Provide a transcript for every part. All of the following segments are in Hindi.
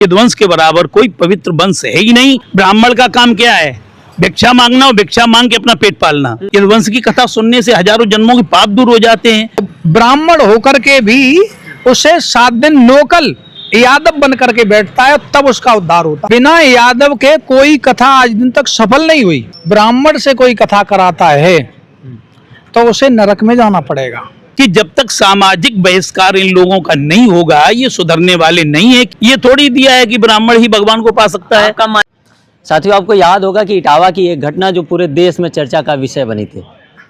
यदुवंश के बराबर कोई पवित्र वंश है ही नहीं। ब्राह्मण का काम क्या है? भिक्षा मांगना और भिक्षा मांग के अपना पेट पालना। यदुवंश की कथा सुनने से हजारों जन्मों के पाप दूर हो जाते हैं। ब्राह्मण होकर के भी उसे 7 दिन नौकल यादव बन करके बैठता है, तब उसका उद्धार होता है। बिना यादव के कोई कथा आज दिन तक सफल नहीं हुई। ब्राह्मण से कोई कथा कराता है तो उसे नरक में जाना पड़ेगा। कि जब तक सामाजिक बहिष्कार इन लोगों का नहीं होगा ये सुधरने वाले नहीं है। ये थोड़ी दिया है कि ब्राह्मण ही भगवान को पा सकता है। साथियों, आपको याद होगा कि इटावा की एक घटना जो पूरे देश में चर्चा का विषय बनी थी,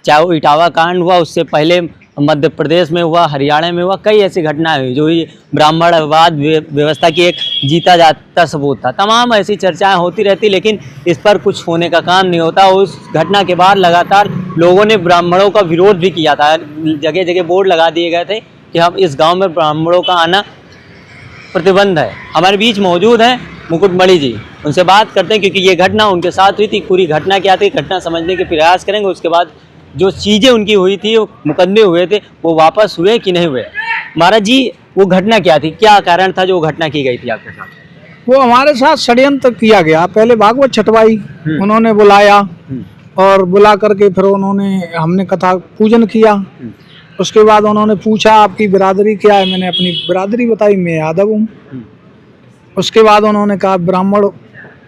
चाहे वो इटावा कांड हुआ, उससे पहले मध्य प्रदेश में हुआ, हरियाणा में हुआ, कई ऐसी घटनाएं हुई जो ये ब्राह्मणवाद व्यवस्था की एक जीता जाता सबूत था। तमाम ऐसी चर्चाएं होती रहती, लेकिन इस पर कुछ होने का काम नहीं होता। उस घटना के बाद लगातार लोगों ने ब्राह्मणों का विरोध भी किया था। जगह जगह बोर्ड लगा दिए गए थे कि हम इस गाँव में ब्राह्मणों का आना प्रतिबंध है। हमारे बीच मौजूद हैं मुकुटमणि जी, उनसे बात करते हैं क्योंकि ये घटना उनके साथ हुई थी। पूरी घटना क्या थी, घटना समझने के प्रयास करेंगे। उसके बाद जो चीज़ें उनकी हुई थी, मुकदमे हुए थे, वो वापस हुए कि नहीं हुए। महाराज जी, वो घटना क्या थी, क्या कारण था जो वो घटना की गई थी आपके साथ? वो हमारे साथ षड्यंत्र किया गया। पहले भागवत छटवाई उन्होंने बुलाया और बुला करके फिर हमने कथा पूजन किया। उसके बाद उन्होंने पूछा आपकी बिरादरी क्या है, मैंने अपनी बिरादरी बताई, मैं यादव हूँ। उसके बाद उन्होंने कहा ब्राह्मण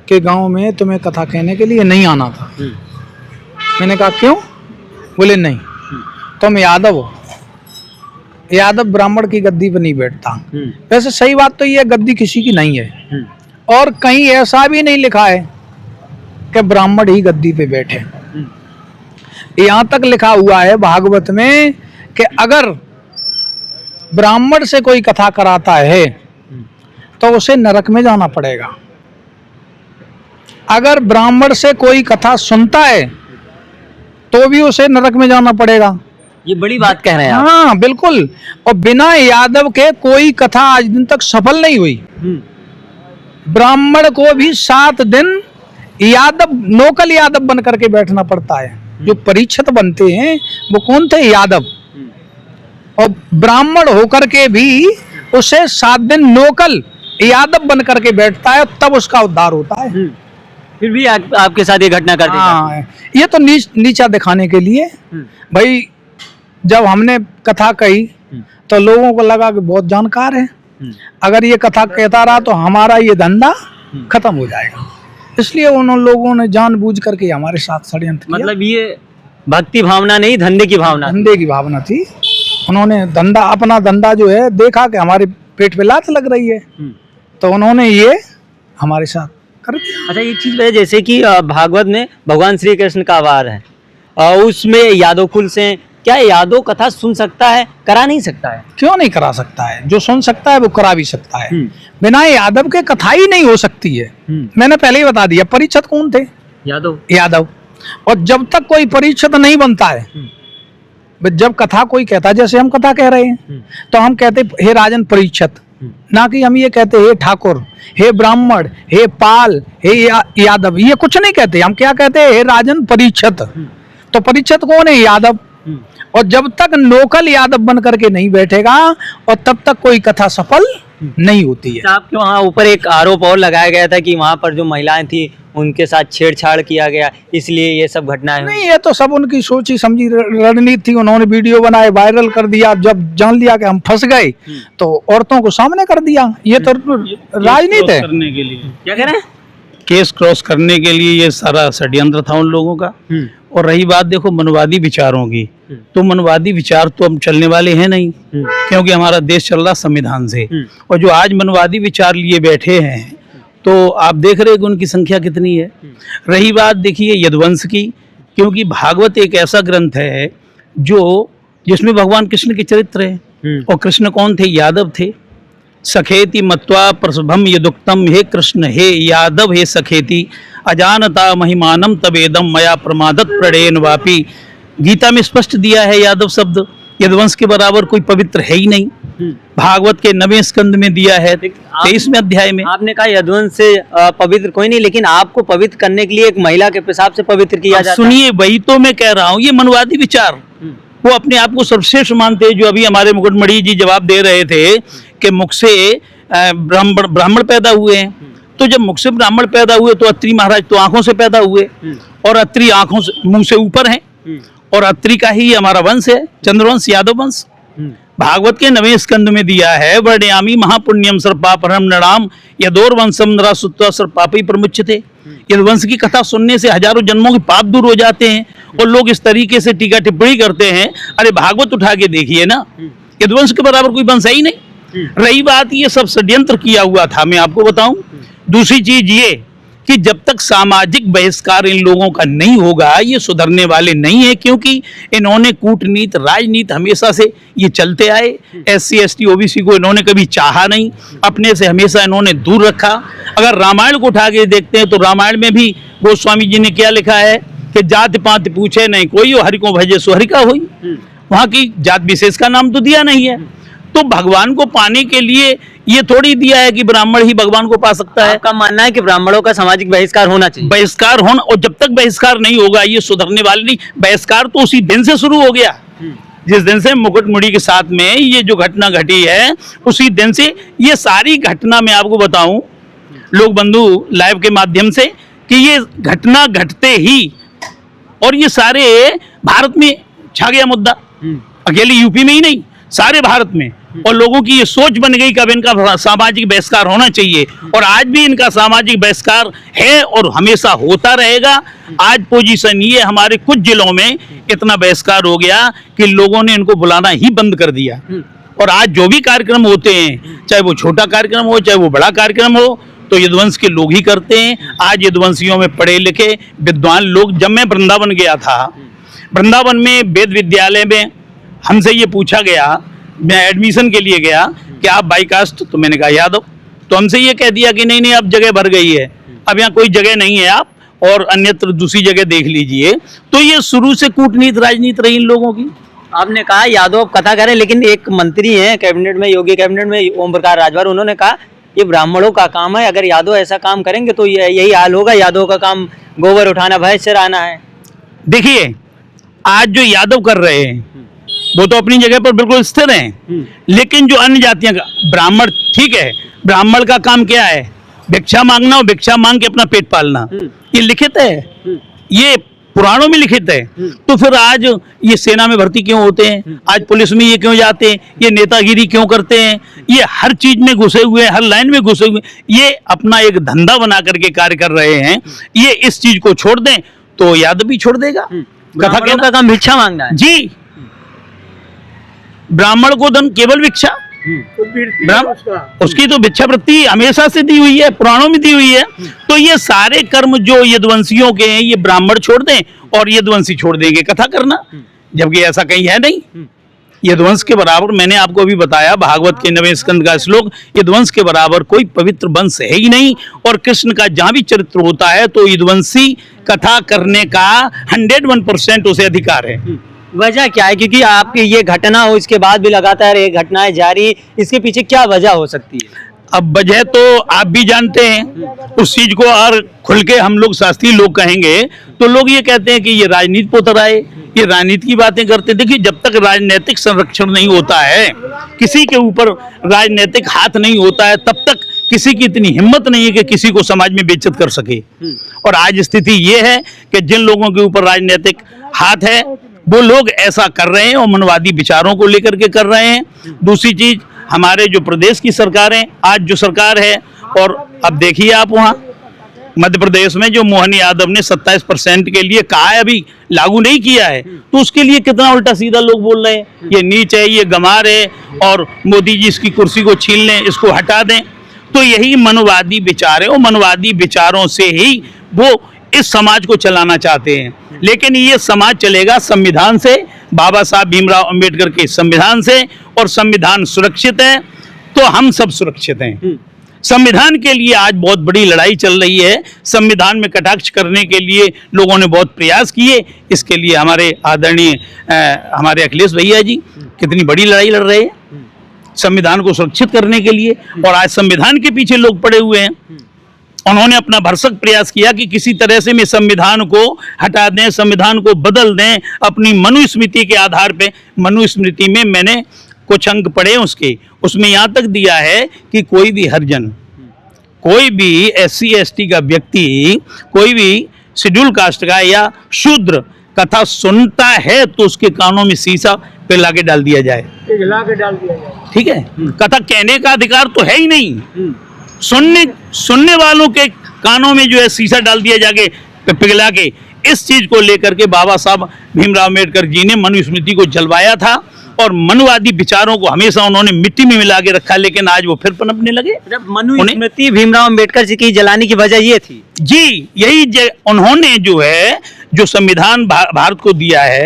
के गांव में तुम्हें कथा कहने के लिए नहीं आना था। मैंने कहा क्यों? बोले नहीं, तुम यादव हो, यादव ब्राह्मण की गद्दी पर नहीं बैठता। वैसे सही बात तो ये गद्दी किसी की नहीं है और कहीं ऐसा भी नहीं लिखा है कि ब्राह्मण ही गद्दी पे बैठे। यहाँ तक लिखा हुआ है भागवत में कि अगर ब्राह्मण से कोई कथा कराता है तो उसे नरक में जाना पड़ेगा। अगर ब्राह्मण से कोई कथा सुनता है तो भी उसे नरक में जाना पड़ेगा। ये बड़ी बात कह रहे हैं आप। हाँ बिल्कुल। और बिना यादव के कोई कथा आज दिन तक सफल नहीं हुई। ब्राह्मण को भी 7 दिन यादव नौकल यादव बन करके बैठना पड़ता है। जो परीक्षित बनते हैं वो कौन थे? यादव। और ब्राह्मण होकर के भी उसे 7 दिन नौकल यादव बन करके बैठता है, तब उसका उद्धार होता है। फिर भी आपके साथ ये घटना कर दी। हाँ, ये तो नीचा दिखाने के लिए। भाई जब हमने कथा कही तो लोगों को लगा कि बहुत जानकार है, अगर ये कथा कहता रहा तो हमारा ये धंधा खत्म हो जाएगा। इसलिए उन लोगों ने जानबूझ करके हमारे साथ षड्यंत्र किया। मतलब ये भक्ति भावना नहीं, धंधे की भावना, धंधे की भावना थी। उन्होंने अपना धंधा जो है देखा कि हमारे पेट पे लात लग रही है, तो उन्होंने ये हमारे साथ कर दिया। अच्छा, एक चीज है, जैसे कि भागवत में भगवान श्री कृष्ण का वार है और उसमें यादव कुल से, क्या यादव कथा सुन सकता है, करा नहीं सकता है? क्यों नहीं करा सकता है? जो सुन सकता है वो करा भी सकता है। बिना यादव के कथा ही नहीं हो सकती है। मैंने पहले ही बता दिया। परीक्षित कौन थे? यादव। और जब तक कोई परीक्षित नहीं बनता है, जब कथा कोई कहता है, जैसे हम कथा कह रहे हैं तो हम कहते हे राजन परीक्षित, ना कि हम ये कहते हे ठाकुर, हे ब्राह्मण, हे पाल, हे यादव, ये कुछ नहीं कहते। हम क्या कहते हैं? हे राजन परीक्षित। तो परीक्षित कौन है? यादव। और जब तक नौकल यादव बन करके नहीं बैठेगा और तब तक कोई कथा सफल नहीं होती है। आपके वहाँ ऊपर एक आरोप और लगाया गया था कि वहाँ पर जो महिलाएं थी उनके साथ छेड़छाड़ किया गया, इसलिए ये सब घटनाएं हुई। नहीं, ये तो सब उनकी सोची समझी रणनीति थी। उन्होंने वीडियो बनाए, वायरल कर दिया। जब जान लिया कि हम फंस गए तो औरतों को सामने कर दिया। ये तो राजनीति है। करने के लिए क्या कह रहे हैं? केस क्रॉस करने के लिए ये सारा षड्यंत्र था उन लोगों का। और रही बात देखो मनवादी विचारों की, तो मनवादी विचार तो हम चलने वाले हैं नहीं, क्योंकि हमारा देश चल रहा संविधान से। और जो आज मनवादी विचार लिए बैठे हैं तो आप देख रहे हैं कि उनकी संख्या कितनी है। रही बात देखिए यदुवंश की, क्योंकि भागवत एक ऐसा ग्रंथ है जिसमें भगवान कृष्ण के चरित्र है। और कृष्ण कौन थे? यादव थे। सखेति मत्वा प्रसभम यदुक्तम, हे कृष्ण हे यादव हे सखेति, अजानता महिमानम तवेदम मया प्रमादत प्रणयेन वापि। गीता में स्पष्ट दिया है यादव शब्द। यदुवंश के बराबर कोई पवित्र है ही नहीं। भागवत के 9वें स्कंद में दिया है, 23वें अध्याय में। आपने कहा यदुवंश से पवित्र कोई नहीं, लेकिन आपको पवित्र करने के लिए एक महिला के पेशाब से पवित्र किया जाता है। सुनिए, वही तो मैं कह रहा हूँ, ये मनवादी विचार। वो अपने आप को सर्वश्रेष्ठ मानते हैं। जो अभी हमारे मुकुटमणि जी जवाब दे रहे थे कि मुख से ब्राह्मण पैदा हुए हैं। तो जब मुख से ब्राह्मण पैदा हुए तो अत्रि महाराज तो आंखों से पैदा हुए, और अत्रि आंखों से मुंह से ऊपर हैं, और अत्रि का ही हमारा वंश है, चंद्रवंश, यादव वंश। भागवत के 9वें स्कंद में दिया है, वर्णयामि महापुण्यम सर्पापहरम नृणाम यदोर वंशम नरासुत्वा सर्पापी प्रमुच्यते। यदुवंश की कथा सुनने से हजारों जन्मों के पाप दूर हो जाते हैं। और लोग इस तरीके से टीका टिप्पणी करते हैं, अरे भागवत उठा के देखिए ना, यदुवंश के बराबर कोई वंश है ही नहीं। रही बात, ये सब षड्यंत्र किया हुआ था, मैं आपको बताऊं। दूसरी चीज ये कि जब तक सामाजिक बहिष्कार इन लोगों का नहीं होगा, ये सुधरने वाले नहीं है, क्योंकि इन्होंने कूटनीति, राजनीति हमेशा से ये चलते आए। SC ST OBC को इन्होंने कभी चाहा नहीं, अपने से हमेशा इन्होंने दूर रखा। अगर रामायण को उठा के देखते हैं तो रामायण में भी गोस्वामी जी ने क्या लिखा है कि जाति पाति पूछे नहीं कोई, हरि को भजे सो हरि का होई। वहां की जात विशेष का नाम तो दिया नहीं है। तो भगवान को पाने के लिए ये थोड़ी दिया है कि ब्राह्मण ही भगवान को पा सकता है। आपका मानना है कि ब्राह्मणों का सामाजिक बहिष्कार होना चाहिए? बहिष्कार होना, और जब तक बहिष्कार नहीं होगा ये सुधरने वाले नहीं। बहिष्कार तो उसी दिन से शुरू हो गया जिस दिन से मुकुटमुड़ी के साथ में ये जो घटना घटी है, उसी दिन से ये सारी घटना मैं आपको बताऊं लोक बंधु लाइव के माध्यम से, कि ये घटना घटते ही और ये सारे भारत में छा गया मुद्दा, अकेले यूपी में ही नहीं, सारे भारत में। और लोगों की ये सोच बन गई कि अब इनका सामाजिक बहिष्कार होना चाहिए, और आज भी इनका सामाजिक बहिष्कार है और हमेशा होता रहेगा। आज पोजीशन ये हमारे कुछ जिलों में इतना बहिष्कार हो गया कि लोगों ने इनको बुलाना ही बंद कर दिया। और आज जो भी कार्यक्रम होते हैं, चाहे वो छोटा कार्यक्रम हो चाहे वो बड़ा कार्यक्रम हो, तो यदुवंश के लोग ही करते हैं। आज यदुवंशियों में पढ़े लिखे विद्वान लोग, जब मैं वृंदावन गया था, वृंदावन में वेद विद्यालय में हमसे ये पूछा गया, मैं एडमिशन के लिए गया कि आप बाई कास्ट, तो मैंने कहा यादव। तो हमसे ये कह दिया कि नहीं नहीं अब जगह भर गई है, अब यहाँ कोई जगह नहीं है, आप और अन्यत्र दूसरी जगह देख लीजिए। तो ये शुरू से कूटनीति राजनीति रही इन लोगों की। आपने कहा यादव कथा करें, लेकिन एक मंत्री हैं कैबिनेट में, योगी कैबिनेट में, ओम प्रकाश राजभर, उन्होंने कहा ये ब्राह्मणों का काम है, अगर यादव ऐसा काम करेंगे तो यही हाल होगा। यादव का काम गोबर उठाना, भैंस चराना है। देखिए आज जो यादव कर रहे हैं वो तो अपनी जगह पर बिल्कुल स्थिर हैं, लेकिन जो अन्य जातियां का ब्राह्मण, ठीक है, ब्राह्मण का काम क्या है? भिक्षा मांगना और भिक्षा मांग के अपना पेट पालना, ये लिखित है, ये पुराणों में लिखित है। तो फिर आज ये सेना में भर्ती क्यों होते हैं, आज पुलिस में ये क्यों जाते हैं, ये नेतागिरी क्यों करते हैं, ये हर चीज में घुसे हुए, हर लाइन में घुसे हुए, ये अपना एक धंधा बना करके कार्य कर रहे हैं। ये इस चीज को छोड़ दें तो यादव भी छोड़ देगा। कथा का काम भिक्षा मांगना है जी, ब्राह्मण को धन केवल भिक्षा, उसकी तो भिक्षावृत्ति हमेशा से दी हुई है, पुराणों में दी हुई है। तो ये सारे कर्म जो यदुवंशियों के हैं, ये ब्राह्मण छोड़ दें और यदुवंशी छोड़ देंगे कथा करना, जबकि ऐसा कहीं है नहीं। यदुवंश के बराबर, मैंने आपको अभी बताया भागवत के 9वें स्कंद का श्लोक, यदुवंश के बराबर कोई पवित्र वंश है ही नहीं। और कृष्ण का जहां भी चरित्र होता है तो यदुवंशी कथा करने का 101% उसे अधिकार है। वजह क्या है? क्योंकि आपकी ये घटना हो, इसके बाद भी लगातार ये घटनाएं जारी, इसके पीछे क्या वजह हो सकती है? अब वजह तो आप भी जानते हैं उस चीज को, और खुल के हम लोग शास्त्रीय लोग कहेंगे तो लोग ये कहते हैं कि ये राजनीति पोतर आए, ये राजनीति की बातें करते। देखिए जब तक राजनीतिक संरक्षण नहीं होता है, किसी के ऊपर राजनीतिक हाथ नहीं होता है, तब तक किसी की इतनी हिम्मत नहीं है कि किसी को समाज में बेइज्जत कर सके। और आज स्थिति ये है कि जिन लोगों के ऊपर राजनीतिक हाथ है वो लोग ऐसा कर रहे हैं और मनवादी विचारों को लेकर के कर रहे हैं। दूसरी चीज, हमारे जो प्रदेश की सरकारें, आज जो सरकार है, और अब देखिए आप वहाँ मध्य प्रदेश में जो मोहन यादव ने 27% के लिए कहा है, अभी लागू नहीं किया है, तो उसके लिए कितना उल्टा सीधा लोग बोल रहे हैं, ये नीच है, ये गंवार है, और मोदी जी इसकी कुर्सी को छीन लें, इसको हटा दें। तो यही मनवादी विचार है, और मनवादी विचारों से ही वो इस समाज को चलाना चाहते हैं। लेकिन ये समाज चलेगा संविधान से, बाबा साहब भीमराव अंबेडकर के संविधान से, और संविधान सुरक्षित है तो हम सब सुरक्षित हैं। संविधान के लिए आज बहुत बड़ी लड़ाई चल रही है, संविधान में कटाक्ष करने के लिए लोगों ने बहुत प्रयास किए। इसके लिए हमारे आदरणीय हमारे अखिलेश भैया जी कितनी बड़ी लड़ाई लड़ रहे हैं संविधान को सुरक्षित करने के लिए, और आज संविधान के पीछे लोग पड़े हुए हैं। उन्होंने अपना भरसक प्रयास किया कि किसी तरह से मैं संविधान को हटा दें, संविधान को बदल दें, अपनी मनुस्मृति के आधार पे। मनुस्मृति में मैंने कुछ अंक पढ़े उसके, उसमें यहाँ तक दिया है कि कोई भी हरिजन, कोई भी SC/ST का व्यक्ति, कोई भी शेड्यूल कास्ट का या शूद्र कथा सुनता है तो उसके कानों में शीशा पिघला के डाल दिया जाए, ठीक है। कथा कहने का अधिकार तो है ही नहीं, सुनने वालों के कानों में जो है शीशा डाल दिया जाके पिघला के। इस चीज को लेकर के बाबा साहब भीमराव अम्बेडकर जी ने मनुस्मृति को जलवाया था और मनुवादी विचारों को हमेशा उन्होंने मिट्टी में मिला के रखा, लेकिन आज वो फिर पनपने लगे। मनुस्मृति भीमराव अम्बेडकर जी की जलाने की वजह ये थी जी, यही उन्होंने जो है जो संविधान भारत को दिया है,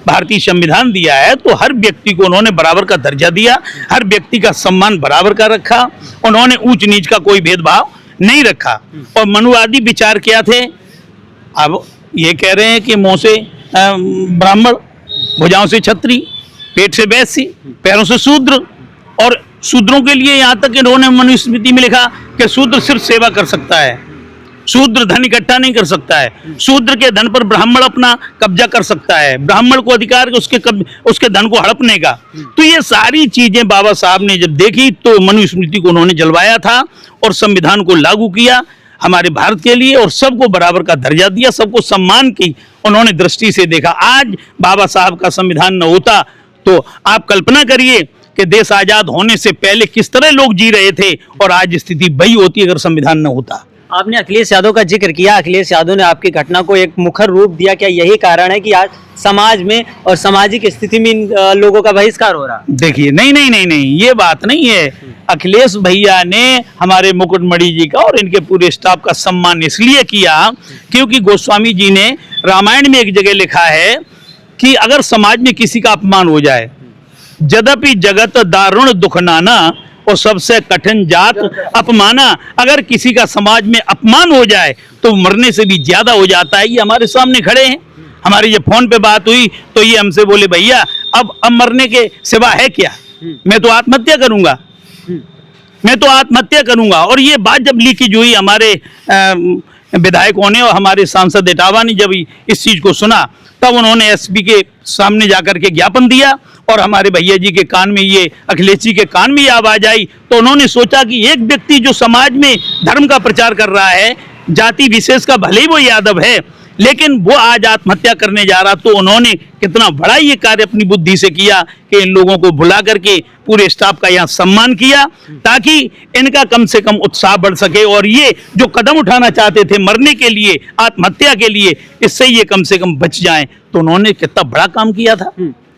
भारतीय संविधान दिया है, तो हर व्यक्ति को उन्होंने बराबर का दर्जा दिया, हर व्यक्ति का सम्मान बराबर का रखा, उन्होंने ऊंच नीच का कोई भेदभाव नहीं रखा। और मनुवादी विचार क्या थे? अब ये कह रहे हैं कि मुंह से ब्राह्मण, भुजाओं से क्षत्रिय, पेट से वैश्य, पैरों से शूद्र, और शूद्रों के लिए यहाँ तक इन्होंने मनुस्मृति में लिखा कि शूद्र सिर्फ सेवा कर सकता है, शूद्र धन इकट्ठा नहीं कर सकता है, शूद्र के धन पर ब्राह्मण अपना कब्जा कर सकता है, ब्राह्मण को अधिकार उसके धन को हड़पने का। तो ये सारी चीजें बाबा साहब ने जब देखी तो मनुस्मृति को उन्होंने जलवाया था और संविधान को लागू किया हमारे भारत के लिए, और सबको बराबर का दर्जा दिया, सबको सम्मान की उन्होंने दृष्टि से देखा। आज बाबा साहब का संविधान न होता तो आप कल्पना करिए कि देश आजाद होने से पहले किस तरह लोग जी रहे थे, और आज स्थिति वही होती अगर संविधान न होता। आपने अखिलेश यादव का जिक्र किया, अखिलेश यादव ने आपकी घटना को एक मुखर रूप दिया, क्या यही कारण है कि आज समाज में और सामाजिक स्थिति में इन लोगों का बहिष्कार हो रहा? देखिए, नहीं, ये बात नहीं है। अखिलेश भैया ने हमारे मुकुटमणि जी का और इनके पूरे स्टाफ का सम्मान इसलिए किया क्योंकि गोस्वामी जी ने रामायण में एक जगह लिखा है कि अगर समाज में किसी का अपमान हो जाए, यद्यपि जगत दारुण दुख नाना और सबसे कठिन जात अपमाना, अगर किसी का समाज में अपमान हो जाए तो मरने से भी ज्यादा हो जाता है। ये हमारे सामने खड़े हैं, हमारी जब फोन पे बात हुई तो ये हमसे बोले भैया अब मरने के सिवा है क्या, मैं तो आत्महत्या करूंगा, मैं तो आत्महत्या करूंगा। और ये बात जब लीकेज हुई हमारे विधायकों ने और हमारे सांसद इटावा ने जब इस चीज को सुना, तब उन्होंने एसपी के सामने जाकर के ज्ञापन दिया और हमारे भैया जी के कान में, ये अखिलेश जी के कान में ये आवाज आई। तो उन्होंने सोचा कि एक व्यक्ति जो समाज में धर्म का प्रचार कर रहा है, जाति विशेष का भले ही वो यादव है, लेकिन वो आज आत्महत्या करने जा रहा, तो उन्होंने कितना बड़ा ये कार्य अपनी बुद्धि से किया कि इन लोगों को बुला करके पूरे स्टाफ का यहाँ सम्मान किया ताकि इनका कम से कम उत्साह बढ़ सके और ये जो कदम उठाना चाहते थे मरने के लिए, आत्महत्या के लिए, इससे ये कम से कम बच जाएं। तो उन्होंने कितना बड़ा काम किया था।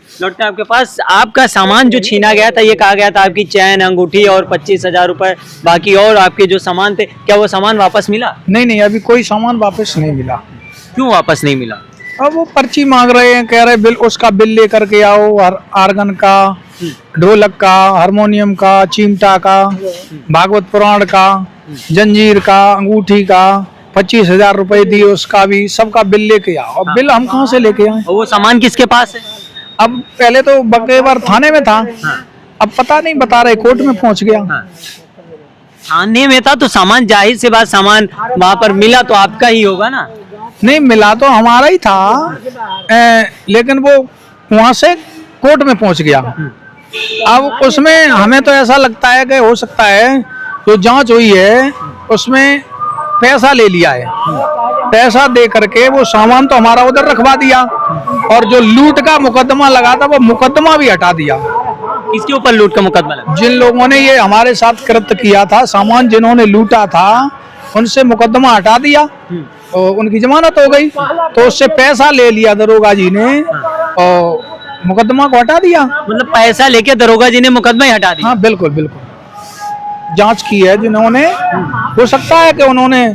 लौटते आपके पास आपका सामान जो छीना गया था, ये कहा गया था आपकी चैन, अंगूठी और 25,000 रुपए, बाकी और आपके जो सामान थे, क्या वो सामान वापस मिला? नहीं, अभी कोई सामान वापस नहीं मिला। क्यों वापस नहीं मिला? अब वो पर्ची मांग रहे हैं, कह रहे बिल उसका बिल लेकर के आओ, आर्गन का, ढोलक का, हारमोनियम का, चिमटा का, भागवत पुराण का, जंजीर का, अंगूठी का, 25,000 रुपए दिए, उसका भी सबका बिल लेके आओ। अब बिल हम कहाँ से लेके आए? वो सामान किसके पास है? अब पहले तो बकेवर थाने में था, अब पता नहीं, बता रहे कोर्ट में पहुंच गया। थाने में था तो सामान, जाहिर सी बात, सामान वहां पर मिला तो आपका ही होगा ना? नहीं, मिला तो हमारा ही था, लेकिन वो वहां से कोर्ट में पहुंच गया। अब उसमें हमें तो ऐसा लगता है कि हो सकता है जो जांच हुई है उसमें पैसा ले लिया है, पैसा दे करके वो सामान तो हमारा उधर रखवा दिया और जो लूट का मुकदमा लगा था वो मुकदमा भी हटा दिया। किसके ऊपर लूट का मुकदमा लगा? जिन लोगों ने ये हमारे साथ कृत्य किया था, सामान जिन्होंने लूटा था, उनसे मुकदमा हटा दिया और उनकी जमानत हो गई। तो उससे पैसा ले लिया दरोगा जी ने और मुकदमा को हटा दिया। मतलब पैसा लेके दरोगा जी ने मुकदमा ही हटा दिया? हाँ, बिल्कुल जांच की है जिन्होंने, हो सकता है कि उन्होंने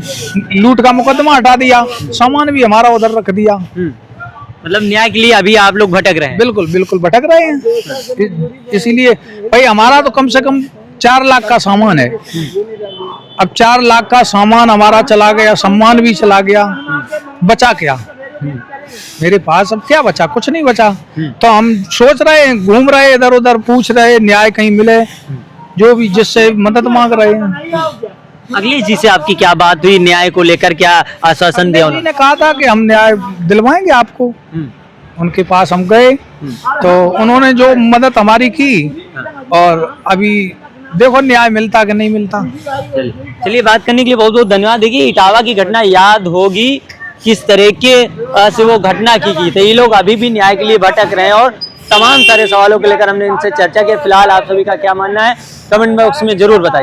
लूट का मुकदमा हटा दिया, सामान भी हमारा उधर रख दिया। मतलब न्याय के लिए अभी आप लोग भटक रहे हैं? बिल्कुल भटक रहे हैं। इसीलिए भाई हमारा तो कम से कम 4 लाख का सामान है। अब 4 लाख का सामान हमारा चला गया, सम्मान भी चला गया, बचा क्या मेरे पास? अब क्या बचा? कुछ नहीं बचा। तो हम सोच रहे हैं, घूम रहे इधर उधर, पूछ रहे न्याय कहीं मिले, जो भी जिससे मदद मांग रहे हैं। अखिलेश जी से आपकी क्या बात हुई, न्याय को लेकर क्या आश्वासन दिया? उन्होंने कहा था कि हम न्याय दिलवाएंगे आपको, उनके पास हम गए तो उन्होंने जो मदद हमारी की, और अभी देखो न्याय मिलता कि नहीं मिलता। चलिए, बात करने के लिए बहुत बहुत धन्यवाद। देखिए, इटावा की घटना याद होगी किस तरह के से वो घटना की थी। ये लोग अभी भी न्याय के लिए भटक रहे हैं और तमाम सारे सवालों को लेकर हमने इनसे चर्चा की। फिलहाल आप सभी का क्या मानना है कमेंट बॉक्स में जरूर बताइए।